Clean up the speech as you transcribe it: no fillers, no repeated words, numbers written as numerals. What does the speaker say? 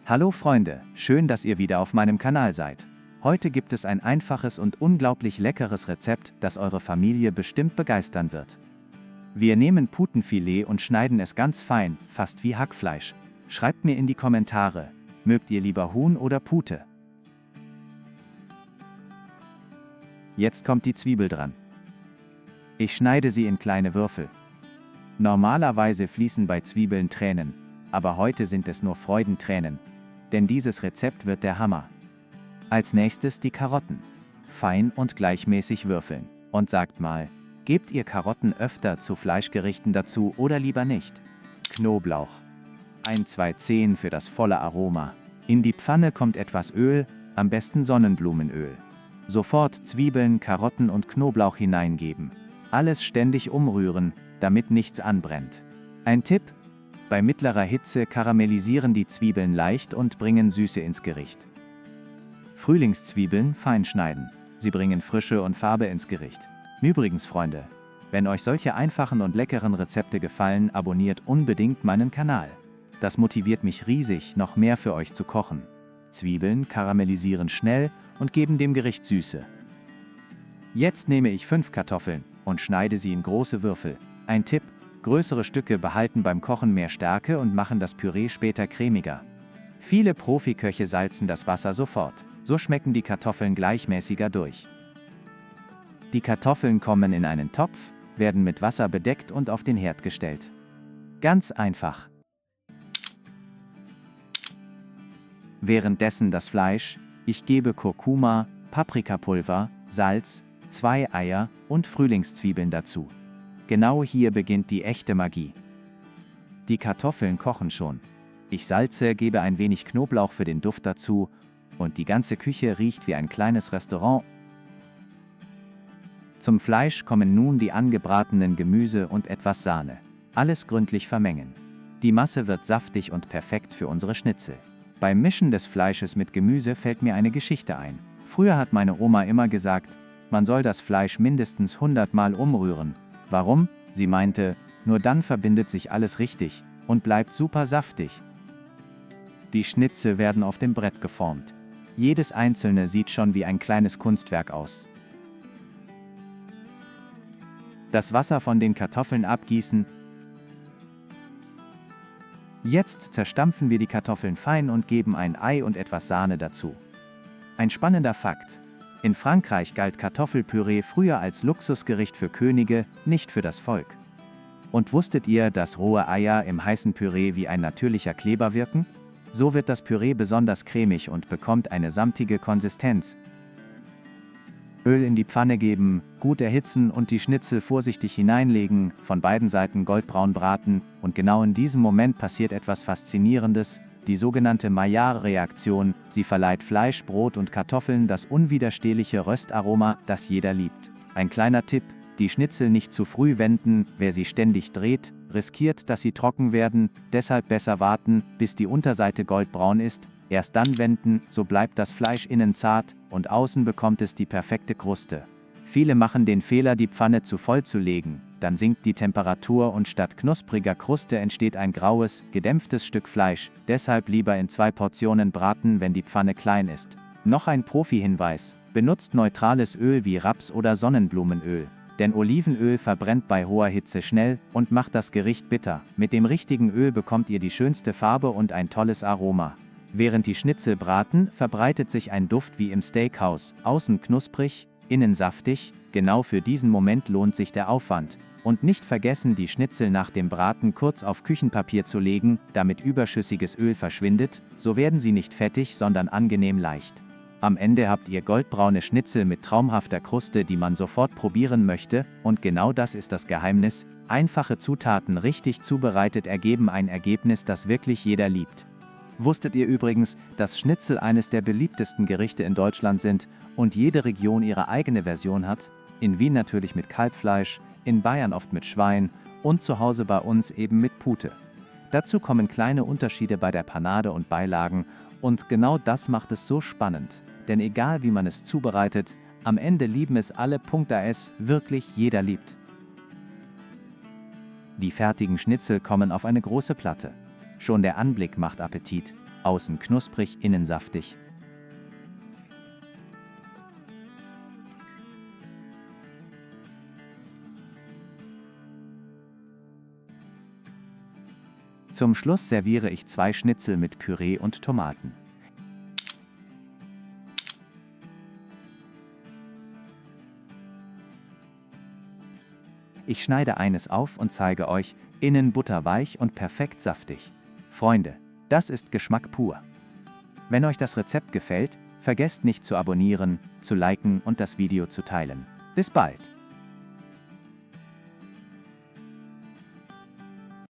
Hallo Freunde, schön, dass ihr wieder auf meinem Kanal seid. Heute gibt es ein einfaches und unglaublich leckeres Rezept, das eure Familie bestimmt begeistern wird. Wir nehmen Putenfilet und schneiden es ganz fein, fast wie Hackfleisch. Schreibt mir in die Kommentare, mögt ihr lieber Huhn oder Pute? Jetzt kommt die Zwiebel dran. Ich schneide sie in kleine Würfel. Normalerweise fließen bei Zwiebeln Tränen, aber heute sind es nur Freudentränen. Denn dieses Rezept wird der Hammer. Als nächstes die Karotten. Fein und gleichmäßig würfeln. Und sagt mal, gebt ihr Karotten öfter zu Fleischgerichten dazu oder lieber nicht? Knoblauch. 1-2 Zehen für das volle Aroma. In die Pfanne kommt etwas Öl, am besten Sonnenblumenöl. Sofort Zwiebeln, Karotten und Knoblauch hineingeben. Alles ständig umrühren, damit nichts anbrennt. Ein Tipp: Bei mittlerer Hitze karamellisieren die Zwiebeln leicht und bringen Süße ins Gericht. Frühlingszwiebeln fein schneiden. Sie bringen Frische und Farbe ins Gericht. Übrigens, Freunde, wenn euch solche einfachen und leckeren Rezepte gefallen, abonniert unbedingt meinen Kanal. Das motiviert mich riesig, noch mehr für euch zu kochen. Zwiebeln karamellisieren schnell und geben dem Gericht Süße. Jetzt nehme ich 5 Kartoffeln und schneide sie in große Würfel. Ein Tipp: Größere Stücke behalten beim Kochen mehr Stärke und machen das Püree später cremiger. Viele Profiköche salzen das Wasser sofort. So schmecken die Kartoffeln gleichmäßiger durch. Die Kartoffeln kommen in einen Topf, werden mit Wasser bedeckt und auf den Herd gestellt. Ganz einfach. Währenddessen das Fleisch. Ich gebe Kurkuma, Paprikapulver, Salz, 2 Eier und Frühlingszwiebeln dazu. Genau hier beginnt die echte Magie. Die Kartoffeln kochen schon. Ich salze, gebe ein wenig Knoblauch für den Duft dazu und die ganze Küche riecht wie ein kleines Restaurant. Zum Fleisch kommen nun die angebratenen Gemüse und etwas Sahne. Alles gründlich vermengen. Die Masse wird saftig und perfekt für unsere Schnitzel. Beim Mischen des Fleisches mit Gemüse fällt mir eine Geschichte ein. Früher hat meine Oma immer gesagt, man soll das Fleisch mindestens 100 Mal umrühren. Warum? Sie meinte, nur dann verbindet sich alles richtig und bleibt super saftig. Die Schnitzel werden auf dem Brett geformt. Jedes einzelne sieht schon wie ein kleines Kunstwerk aus. Das Wasser von den Kartoffeln abgießen. Jetzt zerstampfen wir die Kartoffeln fein und geben ein Ei und etwas Sahne dazu. Ein spannender Fakt: In Frankreich galt Kartoffelpüree früher als Luxusgericht für Könige, nicht für das Volk. Und wusstet ihr, dass rohe Eier im heißen Püree wie ein natürlicher Kleber wirken? So wird das Püree besonders cremig und bekommt eine samtige Konsistenz. Öl in die Pfanne geben, gut erhitzen und die Schnitzel vorsichtig hineinlegen, von beiden Seiten goldbraun braten und genau in diesem Moment passiert etwas Faszinierendes, die sogenannte Maillard-Reaktion. Sie verleiht Fleisch, Brot und Kartoffeln das unwiderstehliche Röstaroma, das jeder liebt. Ein kleiner Tipp: Die Schnitzel nicht zu früh wenden, wer sie ständig dreht, riskiert, dass sie trocken werden, deshalb besser warten, bis die Unterseite goldbraun ist. Erst dann wenden, so bleibt das Fleisch innen zart und außen bekommt es die perfekte Kruste. Viele machen den Fehler, die Pfanne zu voll zu legen, dann sinkt die Temperatur und statt knuspriger Kruste entsteht ein graues, gedämpftes Stück Fleisch, deshalb lieber in 2 Portionen braten, wenn die Pfanne klein ist. Noch ein Profi-Hinweis: Benutzt neutrales Öl wie Raps- oder Sonnenblumenöl, denn Olivenöl verbrennt bei hoher Hitze schnell und macht das Gericht bitter. Mit dem richtigen Öl bekommt ihr die schönste Farbe und ein tolles Aroma. Während die Schnitzel braten, verbreitet sich ein Duft wie im Steakhouse, außen knusprig, innen saftig. Genau für diesen Moment lohnt sich der Aufwand. Und nicht vergessen, die Schnitzel nach dem Braten kurz auf Küchenpapier zu legen, damit überschüssiges Öl verschwindet, so werden sie nicht fettig, sondern angenehm leicht. Am Ende habt ihr goldbraune Schnitzel mit traumhafter Kruste, die man sofort probieren möchte, und genau das ist das Geheimnis: Einfache Zutaten richtig zubereitet ergeben ein Ergebnis, das wirklich jeder liebt. Wusstet ihr übrigens, dass Schnitzel eines der beliebtesten Gerichte in Deutschland sind und jede Region ihre eigene Version hat? In Wien natürlich mit Kalbfleisch, in Bayern oft mit Schwein und zu Hause bei uns eben mit Pute. Dazu kommen kleine Unterschiede bei der Panade und Beilagen und genau das macht es so spannend. Denn egal wie man es zubereitet, am Ende lieben es alle. Da es wirklich jeder liebt. Die fertigen Schnitzel kommen auf eine große Platte. Schon der Anblick macht Appetit, außen knusprig, innen saftig. Zum Schluss serviere ich 2 Schnitzel mit Püree und Tomaten. Ich schneide eines auf und zeige euch, innen butterweich und perfekt saftig. Freunde, das ist Geschmack pur. Wenn euch das Rezept gefällt, vergesst nicht zu abonnieren, zu liken und das Video zu teilen. Bis bald!